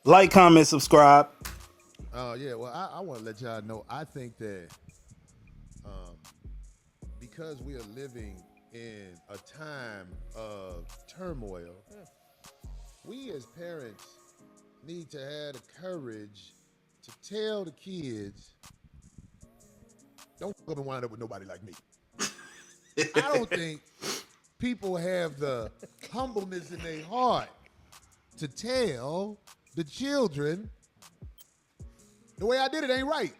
Like, comment, subscribe. Yeah, well, I want to let y'all know, I think that um, because we are living in a time of turmoil, we as parents need to have the courage to tell the kids, don't come and wind up with nobody like me. I don't think people have the humbleness in their heart to tell the children the way I did it ain't right.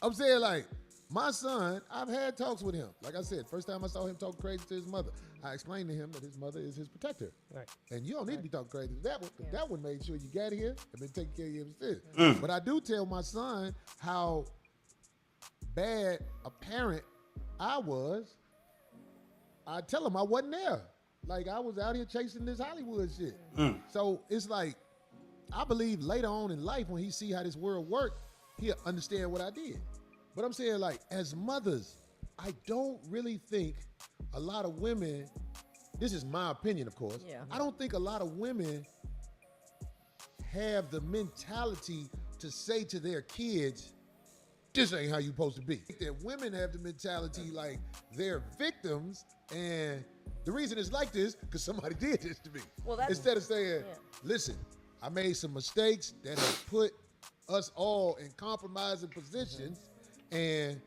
I'm saying, like, my son, I've had talks with him. Like I said, first time I saw him talk crazy to his mother, I explained to him that his mother is his protector. Right. And you don't need to be talking crazy to that one, because that one made sure you got here and been taking care of you instead. But I do tell my son how bad a parent I was. I tell him I wasn't there. Like, I was out here chasing this Hollywood shit. So it's like, I believe later on in life, when he see how this world worked, he'll understand what I did. But I'm saying, like, as mothers, I don't really think a lot of women, this is my opinion, of course, I don't think a lot of women have the mentality to say to their kids, this ain't how you supposed to be. That women have the mentality like they're victims, and the reason it's like this, because somebody did this to me. Well, that's, instead of saying, listen, I made some mistakes that have put us all in compromising positions, and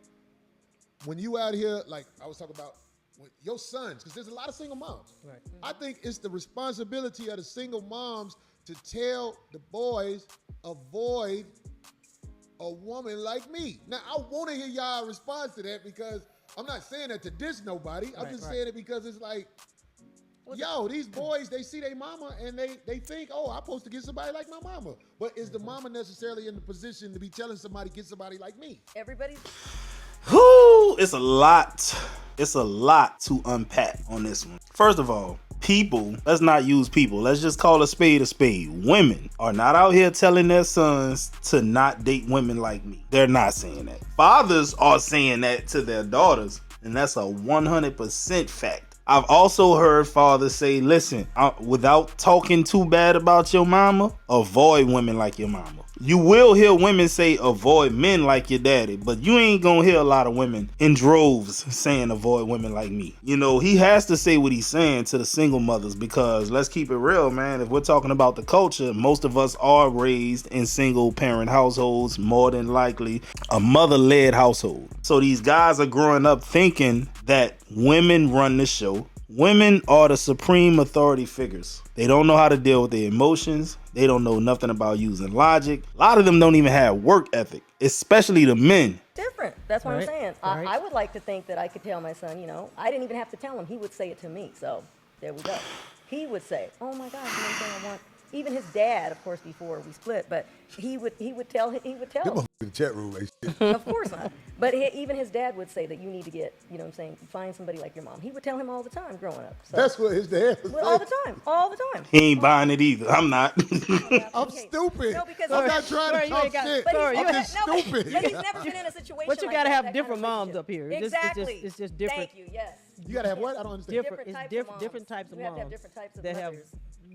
when you out here, like I was talking about, with your sons, because there's a lot of single moms. Right. I think it's the responsibility of the single moms to tell the boys, avoid a woman like me. Now, I want to hear y'all response to that, because I'm not saying that to diss nobody. I'm just saying it because it's like, yo, these boys, they see their mama and they think, oh, I'm supposed to get somebody like my mama. But is the mama necessarily in the position to be telling somebody, get somebody like me? everybody's. Whoo, it's a lot. It's a lot to unpack on this one. First of all, people, let's not use people. Let's just call a spade a spade. Women are not out here telling their sons to not date women like me. They're not saying that. Fathers are saying that to their daughters, and that's a 100% fact. I've also heard fathers say, listen, without talking too bad about your mama, avoid women like your mama. You will hear women say avoid men like your daddy, but you ain't gonna hear a lot of women in droves saying avoid women like me. You know, he has to say what he's saying to the single mothers, because let's keep it real, man. If we're talking about the culture, most of us are raised in single parent households, more than likely a mother-led household. So these guys are growing up thinking that women run the show. Women are the supreme authority figures. They don't know how to deal with their emotions. They don't know nothing about using logic. A lot of them don't even have work ethic, especially the men. Different. That's what I'm Right, saying. right. I would like to think that I could tell my son, you know, I didn't even have to tell him. He would say it to me. So there we go. He would say, oh my God, you know what I'm saying? I want. Even his dad, of course, before we split, but he would tell him. Them in the chat room, like shit. Of course not. But even his dad would say that you need to get, you know what I'm saying, find somebody like your mom. He would tell him all the time growing up. So, That's what his dad was well, all the saying. time. All the time. He ain't buying it either. I'm not. I'm stupid. No, because I'm not trying Sorry, to you talk ain't got- shit. But he's, I'm just no, stupid. But he's never been in a situation But you like gotta that, have that different moms conversation. up here. Exactly. It's just different. Thank you, yes. You gotta have what? I don't understand. Different. It's types of different moms. types of You have to have moms different types of that have mothers.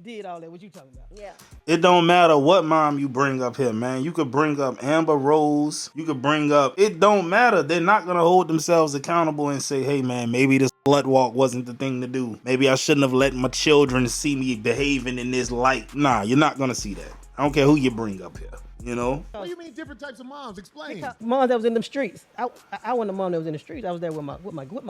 did all that. What you talking about? Yeah. It don't matter what mom you bring up here, man. You could bring up Amber Rose. You could bring up... It don't matter. They're not going to hold themselves accountable and say, hey, man, maybe this slut walk wasn't the thing to do. Maybe I shouldn't have let my children see me behaving in this light. Nah, you're not going to see that. I don't care who you bring up here, you know? What do you mean different types of moms? Explain. Moms that was in them streets. I wasn't a mom that was in the streets. I was there with my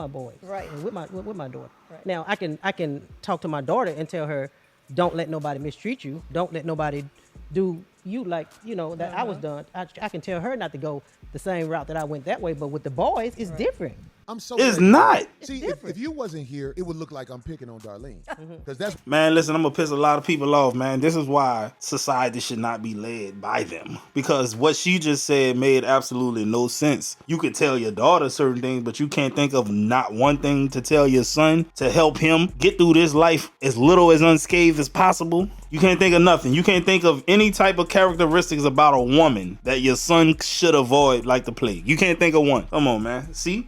boys. Right. And with my daughter. Right. Now I can talk to my daughter and tell her, don't let nobody mistreat you. Don't let nobody do you like, you know, that I was done. I can tell her not to go the same route that I went that way, but with the boys, it's different. I'm so It's glad you- not. See, if you wasn't here, it would look like I'm picking on Darlene. Because that's Man, listen, I'm going to piss a lot of people off, man. This is why society should not be led by them. Because what she just said made absolutely no sense. You could tell your daughter certain things, but you can't think of not one thing to tell your son to help him get through this life as little as unscathed as possible. You can't think of nothing. You can't think of any type of characteristics about a woman that your son should avoid like the plague. You can't think of one. Come on, man. See?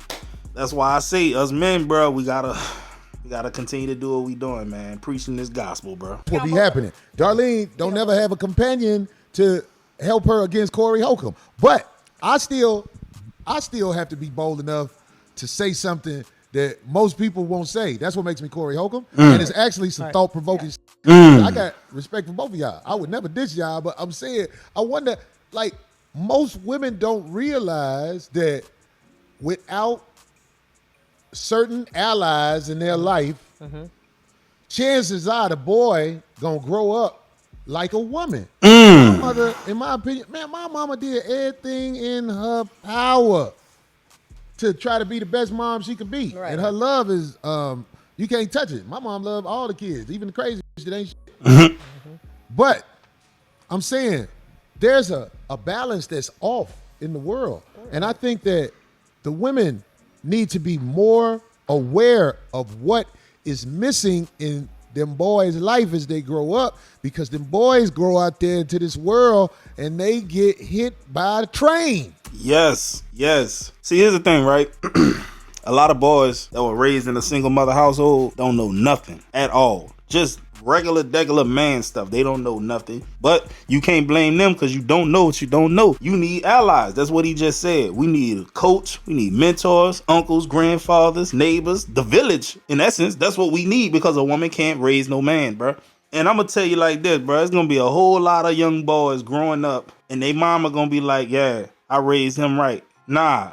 That's why I say us men, bro, we gotta We gotta continue to do what we doing, man. Preaching this gospel, bro. That's what be happening. Darlene don't never have a companion to help her against Corey Holcomb. But I still have to be bold enough to say something that most people won't say. That's what makes me Corey Holcomb. And it's actually some thought-provoking shit. I got respect for both of y'all. I would never diss y'all, but I'm saying, I wonder, like, most women don't realize that without certain allies in their life, chances are the boy gonna grow up like a woman. My mother, in my opinion, man, my mama did everything in her power to try to be the best mom she could be. Right. And her love is, you can't touch it. My mom loved all the kids, even the crazy shit ain't shit. But I'm saying there's a balance that's off in the world. And I think that the women need to be more aware of what is missing in them boys' life as they grow up, because them boys grow out there into this world and they get hit by a train. Yes. See, here's the thing, right? A lot of boys that were raised in a single mother household don't know nothing at all. Just regular man stuff. They don't know nothing. But you can't blame them because you don't know what you don't know. You need allies. That's what he just said. We need a coach. We need mentors, uncles, grandfathers, neighbors, the village. In essence, that's what we need, because a woman can't raise no man, bro. And I'm going to tell you like this, bro. It's going to be a whole lot of young boys growing up and they mama going to be like, yeah, I raised him right. Nah,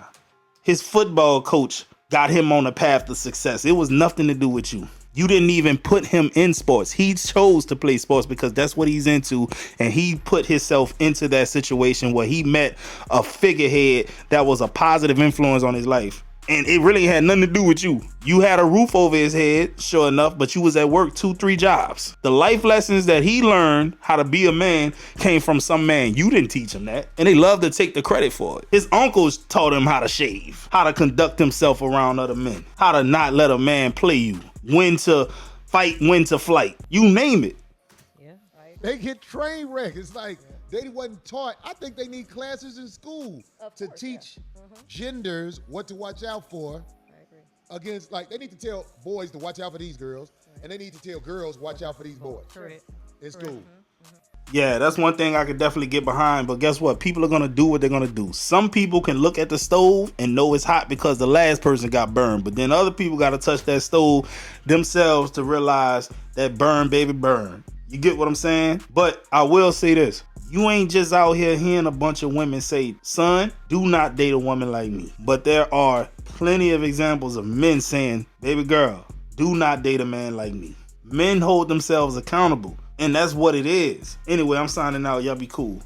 his football coach got him on a path to success. It was nothing to do with you. You didn't even put him in sports. He chose to play sports because that's what he's into. And he put himself into that situation where he met a figurehead that was a positive influence on his life. And it really had nothing to do with you. You had a roof over his head, sure enough, but you was at work 2-3 jobs. The life lessons that he learned how to be a man came from some man. You didn't teach him that. And they love to take the credit for it. His uncles taught him how to shave, how to conduct himself around other men, how to not let a man play you, when to fight, when to flight. You name it. Yeah. They get train wrecked. It's like they wasn't taught. I think they need classes in school to teach genders what to watch out for. I agree. Against, like, they need to tell boys to watch out for these girls, and they need to tell girls watch out for these boys. Correct. In school. Yeah, that's one thing I could definitely get behind. But guess what? People are going to do what they're going to do. Some people can look at the stove and know it's hot because the last person got burned. But then other people got to touch that stove themselves to realize that burn, baby, burn. You get what I'm saying? But I will say this. You ain't just out here hearing a bunch of women say, son, do not date a woman like me. But there are plenty of examples of men saying, baby girl, do not date a man like me. Men hold themselves accountable. And that's what it is. Anyway, I'm signing out. Y'all be cool.